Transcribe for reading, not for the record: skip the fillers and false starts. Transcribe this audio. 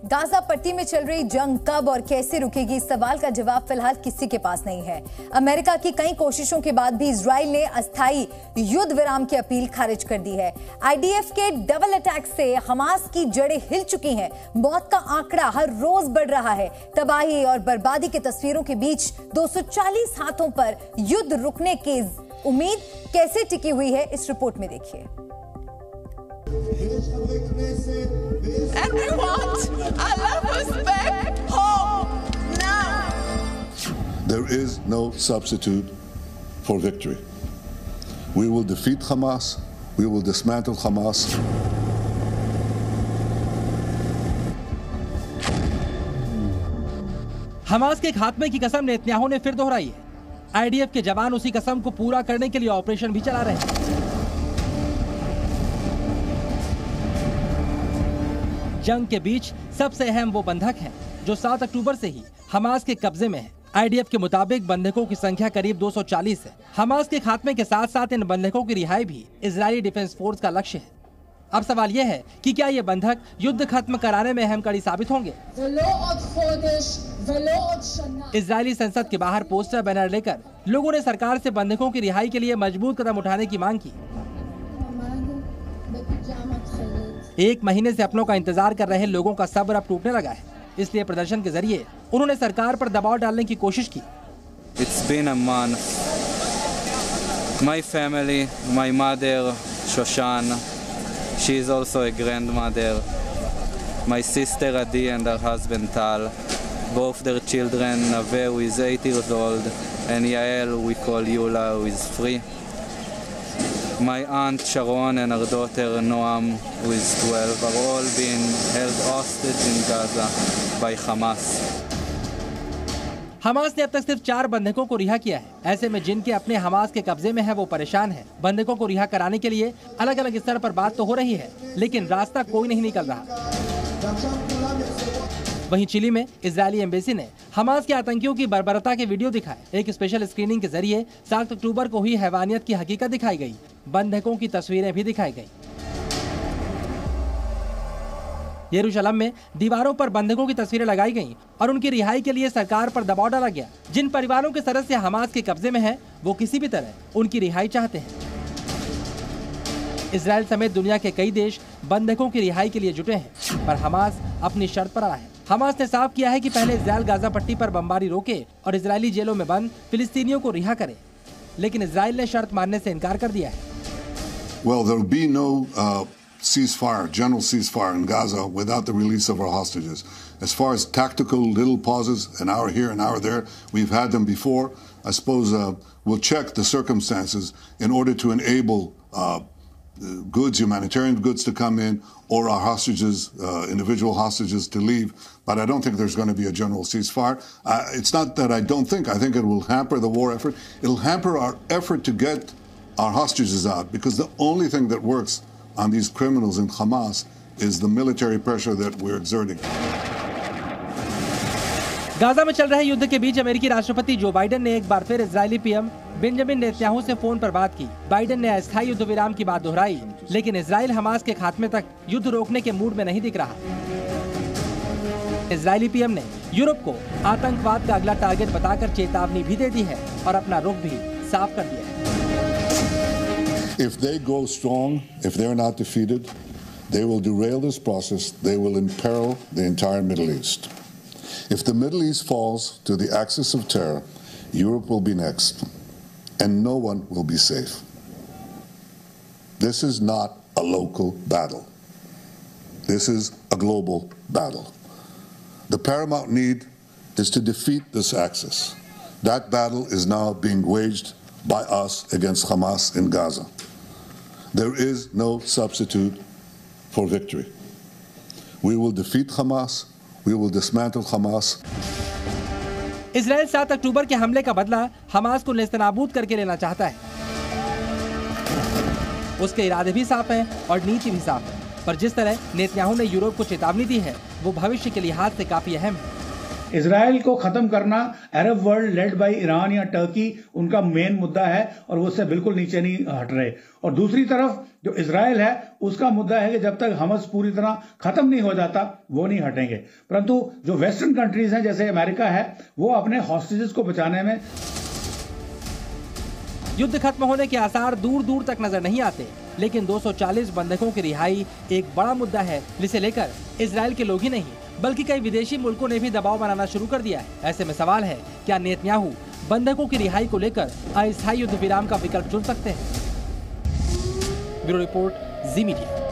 Gaza पट्टी में चल रही जंग कब और कैसे रुकेगी, इस सवाल का जवाब फिलहाल किसी के पास नहीं है। अमेरिका की कई कोशिशों के बाद भी इजराइल ने अस्थायी युद्ध विराम की अपील खारिज कर दी है। आईडीएफ के डबल अटैक से हमास की जड़ें हिल चुकी हैं। मौत का आंकड़ा हर रोज बढ़ रहा है। तबाही और बर्बादी की तस्वीरों के बीच 240 हाथों पर युद्ध रुकने की उम्मीद कैसे टिकी हुई है, इस रिपोर्ट में देखिए। And we want our lovers back home now. There is no substitute for victory. We will defeat Hamas. We will dismantle Hamas. Hamas के खात्मे की कसम नेतन्याहू ने फिर दोहराई है। आईडीएफ के जवान उसी कसम को पूरा करने के लिए ऑपरेशन भी चला रहे हैं। जंग के बीच सबसे अहम वो बंधक हैं जो 7 अक्टूबर से ही हमास के कब्जे में है। आईडीएफ के मुताबिक बंधकों की संख्या करीब 240 है। हमास के खात्मे के साथ साथ इन बंधकों की रिहाई भी इजरायली डिफेंस फोर्स का लक्ष्य है। अब सवाल यह है कि क्या ये बंधक युद्ध खत्म कराने में अहम कड़ी साबित होंगे। इजरायली संसद के बाहर पोस्टर बैनर लेकर लोगों ने सरकार से बंधकों की रिहाई के लिए मजबूत कदम उठाने की मांग की। 1 महीने से अपनों का इंतजार कर रहे लोगों का सब्र अब टूटने लगा है, इसलिए प्रदर्शन के जरिए उन्होंने सरकार पर दबाव डालने की कोशिश की। It's been a month. My family, my mother, Shoshan, she is also a grandmother. My sister Adi and her husband Tal, both their children, Nave who is 8 years old, and Yael, we call Yula, who is 3. My aunt Sharon and her daughter Noam, who is 12, are all being held hostage in Gaza by Hamas. Hamas ने अब तक सिर्फ 4 बंधकों को रिहा किया है। ऐसे में जिनके अपने हमास के कब्जे में है वो परेशान है। बंधकों को रिहा कराने के लिए अलग अलग स्तर पर बात तो हो रही है, लेकिन रास्ता कोई नहीं निकल रहा। वहीं चिली में इजरायली एम्बेसी ने हमास के आतंकियों की बर्बरता के वीडियो दिखाए। एक स्पेशल स्क्रीनिंग के जरिए 7 अक्टूबर को हुई हैवानियत की हकीकत दिखाई गई। बंधकों की तस्वीरें भी दिखाई गई। यरूशलेम में दीवारों पर बंधकों की तस्वीरें लगाई गईं और उनकी रिहाई के लिए सरकार पर दबाव डाला गया। जिन परिवारों के सदस्य हमास के कब्जे में हैं, वो किसी भी तरह उनकी रिहाई चाहते हैं। इजराइल समेत दुनिया के कई देश बंधकों की रिहाई के लिए जुटे हैं, पर हमास अपनी शर्त पर अड़ा है। हमास ने साफ किया है कि पहले इजराइल गाजा पट्टी पर बमबारी रोके और इजरायली जेलों में बंद फिलिस्तीनियों को रिहा करे, लेकिन इजराइल ने शर्त मानने से इनकार कर दिया है। Well, there will be no ceasefire, general ceasefire in Gaza without the release of our hostages. As far as tactical little pauses, an hour here, an hour there, we've had them before. I suppose we'll check the circumstances in order to enable goods, humanitarian goods to come in, or our hostages, individual hostages to leave. But I don't think there's going to be a general ceasefire. It's not that I don't think. I think it will hamper the war effort. It'll hamper our effort to get our hostages out, because the only thing that works on these criminals in Hamas is the military pressure that we're exerting. Gaza में चल रहे युद्ध के बीच अमेरिकी राष्ट्रपति Joe Biden ने एक बार फिर इजरायली पीएम बेंजामिन नेतन्याहू से फोन पर बात की। बाइडेन ने अस्थायी युद्ध विराम की बात दोहराई, लेकिन इजराइल हमास के खात्मे तक युद्ध रोकने के मूड में नहीं दिख रहा। इजरायली पीएम ने यूरोप को आतंकवाद का अगला टारगेट बताकर चेतावनी भी दे दी है और अपना रुख भी साफ कर दिया है। If they go strong, if they're not defeated, they will derail this process. They will imperil the entire Middle East. If the Middle East falls to the axis of terror, Europe will be next, and no one will be safe. This is not a local battle. This is a global battle. The paramount need is to defeat this axis. That battle is now being waged by us against Hamas in Gaza. There is no substitute for victory. We will defeat Hamas. We will dismantle Hamas. Israel 7 अक्टूबर के हमले का बदला Hamas को नेस्तनाबूद करके लेना चाहता है। उसके इरादे भी साफ हैं और नीति भी साफ है, पर जिस तरह नेतन्याहू ने यूरोप को चेतावनी दी है, वो भविष्य के लिहाज से काफी अहम है। इजराइल को खत्म करना Arab world led by Iran या टर्की उनका मेन मुद्दा है और वो उससे बिल्कुल नीचे नहीं हट रहे। और दूसरी तरफ जो इजराइल है उसका मुद्दा है कि जब तक हमास पूरी तरह खत्म नहीं हो जाता वो नहीं हटेंगे। परंतु जो वेस्टर्न कंट्रीज हैं जैसे अमेरिका है वो अपने हॉस्टेजेस को बचाने में युद्ध खत्म होने के आसार दूर दूर तक नजर नहीं आते, लेकिन 240 बंधकों की रिहाई एक बड़ा मुद्दा है जिसे लेकर इजराइल के लोग ही नहीं बल्कि कई विदेशी मुल्कों ने भी दबाव बनाना शुरू कर दिया है। ऐसे में सवाल है, क्या नेतन्याहू बंधकों की रिहाई को लेकर अस्थायी युद्ध विराम का विकल्प चुन सकते हैं? ब्यूरो रिपोर्ट, जी मीडिया।